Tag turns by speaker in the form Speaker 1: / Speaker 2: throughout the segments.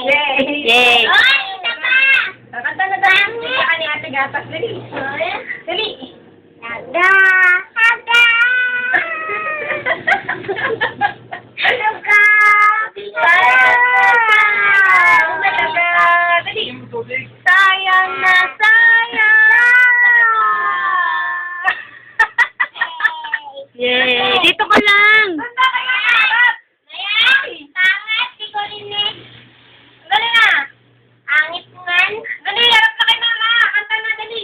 Speaker 1: Yay!
Speaker 2: Yay!
Speaker 1: Ay, isa pa! Kakanta na tayo. Kita ka ni Ate Gatas. Dali. Dali. Haga! Haga! Haga! Sayang na sayang!
Speaker 2: Yay! Dito ka lang!
Speaker 1: Basta kayo! Ayan! Pangat! Di ko rinig! Dali na! Angit ngan! Dali! Harap na kay mama! Kanta na! Dali!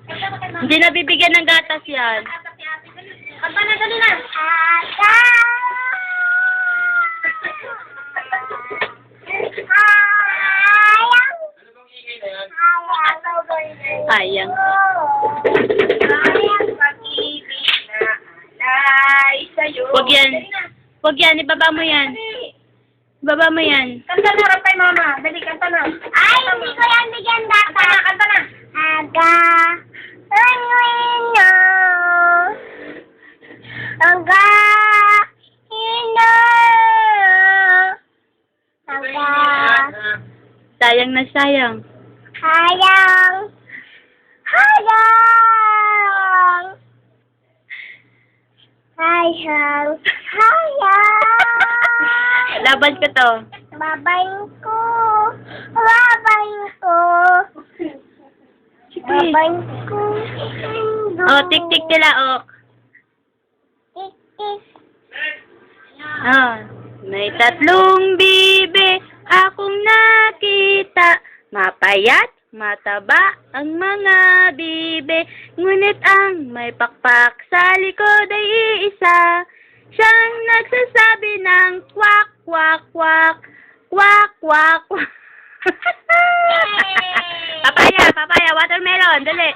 Speaker 1: Kanta na kay mama!
Speaker 2: Hindi nabibigyan ng gatas yan.
Speaker 1: Kanta si ate! Dali! Kanta na! Dali na! Aga!
Speaker 2: Sayang.
Speaker 1: Sayang pag-ibig na alay sa'yo.
Speaker 2: Huwag yan.
Speaker 1: Dali na!
Speaker 2: Huwag yan. Ibaba mo yan.
Speaker 1: Dali!
Speaker 2: Ibaba mo yan.
Speaker 1: Kanta na harap kay mama! Dali! Kanta na! Ay! Hindi ko yan bigyan data! Kanta na! Kanta na! Aga! Ano? Aga! Hino! Aga!
Speaker 2: Sayang na sayang.
Speaker 1: Hayang! Hayang! Hayang! Hayang!
Speaker 2: Laban ko to.
Speaker 1: Babayin ko! Babayin ko!
Speaker 2: Sige.
Speaker 1: Babayin ko!
Speaker 2: Oh, tik-tik tilaok.
Speaker 1: Tik-tik!
Speaker 2: Oh. May tatlong bibe akong nakita. Mapayat, mataba ang mga bibe. Ngunit ang may pakpak sa likod ay iisa. Siyang nagsasabi ng kwak, kwak, kwak. Kwak, kwak, kwak. Papaya, papaya, watermelon, dali.